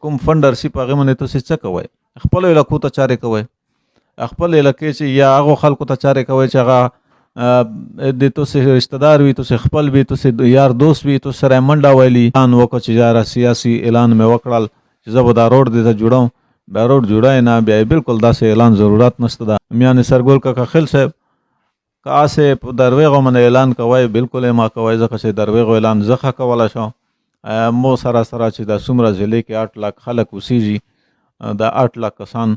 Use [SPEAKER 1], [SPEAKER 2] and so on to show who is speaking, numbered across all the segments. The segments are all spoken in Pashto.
[SPEAKER 1] کوم فنډر سي په هغې باندې تاسې څه کوئ؟ خپلو علاقو ته چارې کوئ. خپل علاقې چې یا هغو خلکو ته چارې کوئ چې هغه د تاسې رشته دار وي، تاسې خپل وي، تاسې یار دوست وي، تاسې سره یې منډه ویلي اعلان وکړه چې یاره سیاسي اعلان مې وکړل چې زه به دا روډ دې ته جوړوم. بیا روډ جوړوئ نه، بیا یې بالکل داسې اعلان ضرورت نشته ده. میاں نثرګل کاکا خیل صاحب که هسې په درویغو باندې اعلان کوئ، بالکل یې ما کوئ، ځکه چې درویغو اعلان زه ښه کولی شم. مو سره چې دا څومره ضلع کې 8 لاک خلک اوسېږي، دا 8 لاک کسان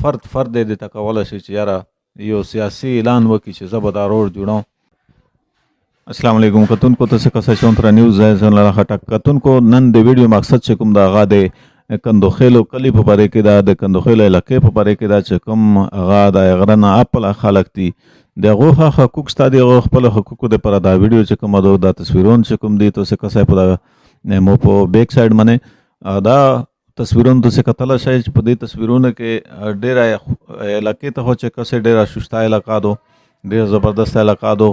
[SPEAKER 1] فرد یې دې ته کولی شي چې یاره یو سیاسي اعلان وکړي چې زه به دا روډ جوړوم. السلام علیکم کتونکو، تاسې کسه چونتره نیوز ځای سره خټک کتونکو. نن د ویډیو مقصد چې کوم د هغه د کندوخیلو کلي په باره کې دا د کندوخیلو علاقې په باره کې دا چې کوم هغه د غره نه اپله خلک دي د هغو حقوق شته، د هغو خپلو حقوقو دپاره دا ویډیو چې کومه ده، دا تصویرونه چې کوم دي، تاسې کسه په مو په بیک سایډ باندې دا تصویرونه تاسې کتلی شئ چې په دې تصویرونو کې ډېره علاقې ته خو چې کسې ډېره شسته علاقه ده، ډېره زبردست علاقه ده،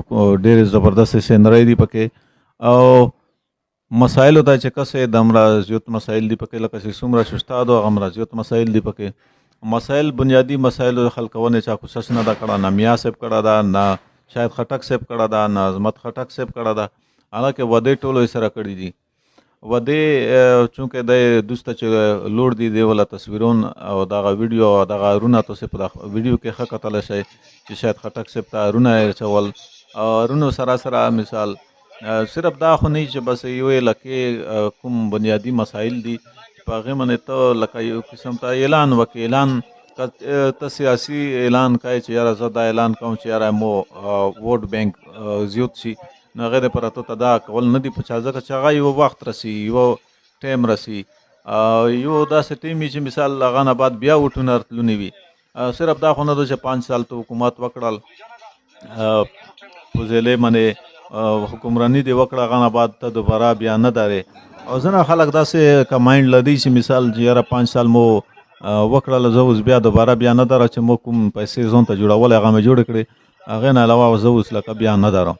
[SPEAKER 1] ډېرې زبردست سینرۍ دي پکې، او مسایلو ته چې کسې دومره زیات مسایل دي پکې، لکه چې څومره شسته ده هغومره زیات مسایل دي پکې. مسایل بنیادي مسایلو حل کونې چا کوشش نه ده کړه، نه میاں صاحب کړه ده، نه شاید خټک صاحب کړه ده، نه عظمت خټک صاحب کړه ده. حالانکه ودې ټولو یې سره کړي دي. ودې چونکې دی دوسته چې لوړ دي دی ولا تصویرون او دغه ویډیو او دغه ارونه تاسې په دغه ویډیو کې ښه کتلی شئ چې شاید خټک صاحب ته ارونه یې اچول. ارونو سره مثال صرف دا خو نه چې بس یو علاقې کوم بنیادي مسایل دي په هغې باندې ته لکه یو قسم ته اعلان وکړې. اعلان ته سیاسي اعلان کوې چې یاره زه دا اعلان کوم چې یاره مو ووټ بینک زیات شي، نو هغې دپاره ته دا کول نه دي په چا، ځکه چې هغه یو وخت رسي، یو ټایم رسي، یو داسې ټایم وي چې مثال هغه نه بعد بیا وټونه راتلونې وي. صرف دا خو نه ده چې 5 سال ته حکومت وکړل، په ضلع باندې حکمراني دې وکړه، هغه نه بعد ته دوباره بیا نه دارې. او ځینې خلک داسې که مایند لري چې مثال چې یاره 5 سال مو وکړل، زه اوس بیا دوباره بیا نه دره چې مو کوم پیسې ځان ته جوړول هغه مې جوړې کړې، هغې نه علاوه زه اوس لکه بیا نه درم.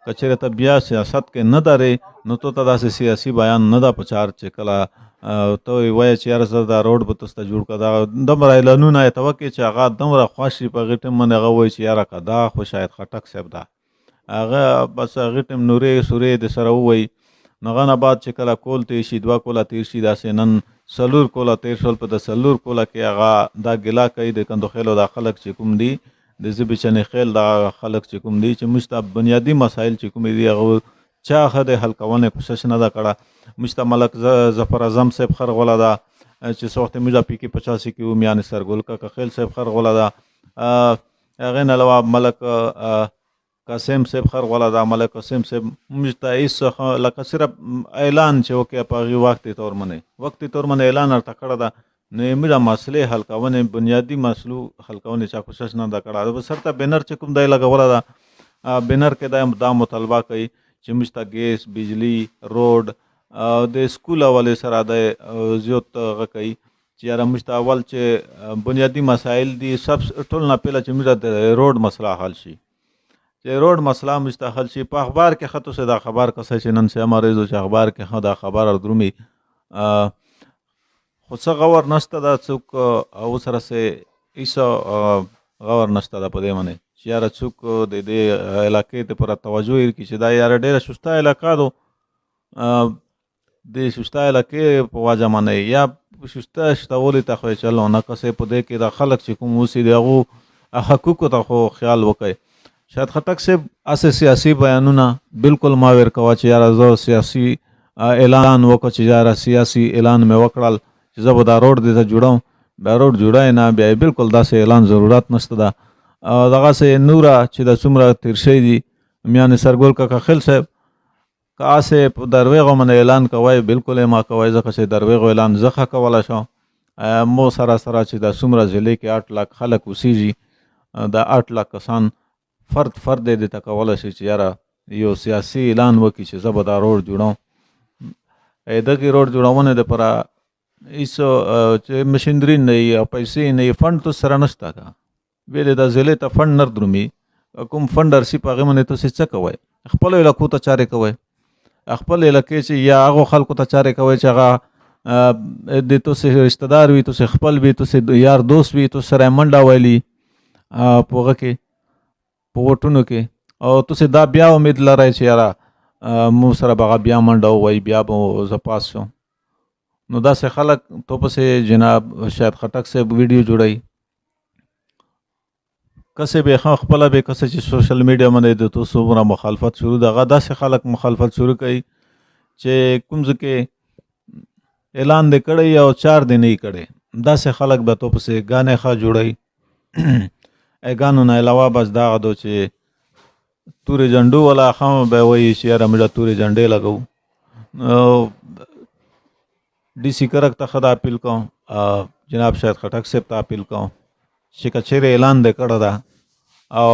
[SPEAKER 1] که چېرې ته بیا سیاست کې نه درې، نو تو ته داسې سیاسي بیان نه ده پچار چې کله ته یې وایې چې یاره زه دا روډ به تاسو ته جوړ کړه، دا دومره اعلانونه یې ته وکړې چې هغه دومره خوښ شي په هغې ټایم باندې هغه وایي چې یاره که دا خو شاید خټک صاحب ده، هغه بس هغې ټایم نورې سورې د سره ووایي. نو هغه نه بعد چې کله کول تېر شي، 2 کوله تېر شي، داسې نن 4 کوله تېر شول، په د 4 کوله کې هغه دا ګیله کوي د کندوخیلو دا خلک چې کوم دي د ژبې چنې خیل دا خلک چې کوم دي چې موږ ته بنیادي مسایل چې کوم دي هغه چا ښه د حل کونې کوشش نه ده کړه. موږ ته ملک ظفر اعظم صاحب خرغوله ده چې څه وخت موږ PK 85 کې وو، میاں نثرګل کاکا خیل صاحب خرغوله ده، هغې نه علاوه ملک قاسم صاحب خرغوله ده. ملک قاسم صاحب موږ ته هېڅ لکه صرف اعلان چې وکړې په هغې وقتي طور باندې اعلان ورته کړی ده، نو موږ مسلې حل کونې بنیادي مسلو حل کونې چا کوشش نه ده کړی. سرته بینر چې کوم دی لګولی ده، بینر کې دا مطالبه کوي چې موږ ته ګیس، بجلی، روډ د سکول حوالې سره دی زیات هغه کوي چې یاره موږ ته اول چې بنیادي مسایل دي سب ټول نه پهله چې موږ ته د روډ مسله حل شي، چې روډ مسله موږ ته حل شي. په اخبار کې ښه تاسې دا خبر کسی چې نن سیه مریضو چې اخبار کې ښه دا خبر درومي، خو څه غور نشته ده، څوک اوس رسې هېڅ غور نشته ده په دې باندې چې یاره څوک د دې علاقې دپاره توجه یې کړي چې دا یاره ډېره شسته علاقه ده. د شسته علاقې په وجه باندې یا شسته شتولې ته خو یې چلو نه کسې په دې کې دا خلک چې کوم اوسي د هغو حقوقو ته خو خیال وکړئ. شاید خټک صاحب هسې سیاسي بیانونه بالکل ما ور کوه چې یاره زه سیاسي اعلان وکړه چې یاره سیاسي اعلان مې وکړل چې زه به دا روډ دې ته جوړوم، بیا روډ جوړوئ نه، بیا یې بالکل داسې اعلان ضرورت نشته ده. دغسې نوره چې دا څومره تېر شوي دي میاں نثرګل کاکا خیل صاحب که هسې په درویغو باندې اعلان کوئ، بالکل یې ما کوئ، ځکه چې درویغو اعلان زه ښه کولی شم. مو سره چې دا څومره ضلع کې 8 لاک خلک اوسېږي، دا 8 لاک کسان فرد یې دې ته کولی شي چې یاره یو سیاسي اعلان وکړي چې زه به دا روډ جوړوم. دغې روډ جوړونې دپاره هېڅ چې مشینري نه وي او پیسې نه وي، فنډ تو سره نشته که ویلې دا ضلع ته فنډ نه درومي. کوم فنډر سي په هغې باندې تاسې څه کوئ؟ خپلو علاقو ته چارې کوئ. خپل علاقې چې یا هغو خلکو ته چارې کوئ چې هغه د تاسې رشتہ دار وي، تاسې خپل وي، تاسې یار دوست وي، تاسې سره یې منډه ویلي په هغه کې په ووټونو کې، او تاسې دا بیا امید لرئ چې یاره مو سره به هغه بیا منډه ووایي، بیا به زه پاس شم. نو داسې خلک تو پسې جناب شاید خټک صاحب ویډیو جوړوي، کسې به خپله به کسې چې سوشل میډیا باندې د تو څومره مخالفت شروع ده، هغه داسې خلک مخالفت شروع کوي چې کوم ځای کې اعلان دې کړی او 4 دې نه یې کړی، داسې خلک به تو پسې ګانې ښه جوړوي. ګانو نه علاوه بس دغه دو چې تورې جنډو والا خام به وایي چې یاره موږ تورې جنډې لګو. ډي سي کرک ته ښه دا اپیل کوم، جناب شاید خټک صاحب ته اپیل کوم چې که چیرې اعلان دې کړی ده او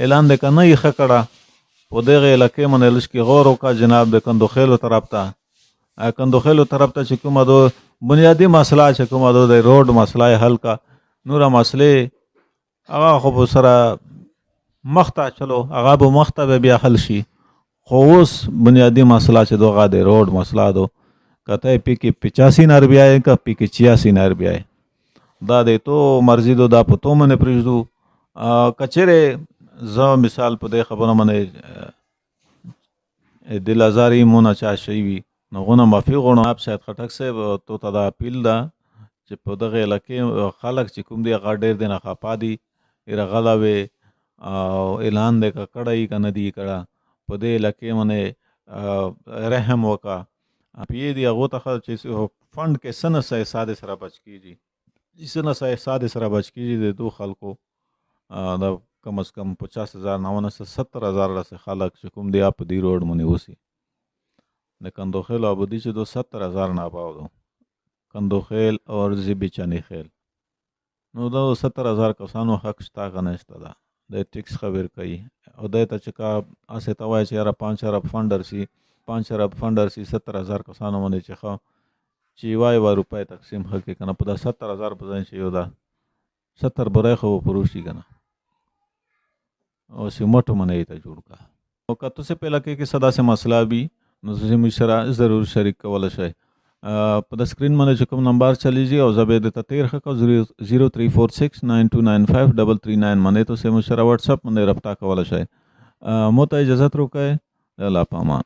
[SPEAKER 1] اعلان دې که نه یې ښه کړه، په دغې علاقې باندې لږ غور وکړه جناب د کندوخیلو طرف ته. کندوخیلو طرف ته چې کومه دو بنیادي مسله چې کومه دو د روډ مسله یې حل کا، نوره مسلې هغه خو به سره مخته چلو هغه به مخته به بیا حل شي، خو اوس بنیادي مسله چې دغه د روډ مسله دو کته پی کې 85 نر بیاي کا پی کې 86 نر بیاي، دا د تو مرضی دو دا په تو منه پرېږدو. کچره زه مثال په دې خبره باندې دل ازاري مونږ چا شي وي نو غونه معافي غواړم. آپ شاید خټک صاحب تو ته دا اپیل ده چې په دغه علاقې خلک چې کوم دی هغه ډېر دی نه خپا دي رغلا وي او اعلان دې کړی که نه دی کړه، په دې علاقې باندې رحم وکړه. پی دی هغو ته چې فنډ کې څه نه څه ساده سره بچ کېږي، څه نه څه ساده سره بچ کېږي د دو خلکو د کم از کم 50,000 نه ونه 70,000 رسې خلک چې کوم دی په دې روډ باندې اوسي. د کندوخیل آبادي چې دو 70,000 نه اباو دو کندوخیل او زیبی چانی خیل، نو دا 70,000 کسانو حق شته که نه شته ده د ټیکس خبر کوي او دی ته چې کا هسې ته وایي چې یاره 5 ارب فنډر شي 5 ارب فنډر شي 70,000 کسانو باندې چې ښه چې یوه روپۍ تقسیم ښه کړي که نه په دا 70,000 په ځای چې یو ده 70 برای خو به پروش شي که نه او سیمټو باندې یې ته جوړ کړه. او که تاسې په علاقې کې څه داسې مسله وي نو تاسې موږ سره ضرور شریک کولی شئ. په د سکرین باندې چې کوم نمبر چلیږي او زه به یې درته تېر ښه کړم 034692953339 باندې تاسې موږ سره وټساپ باندې رابطه کولی شئ. مو ته اجازت روکئ. الله په امان.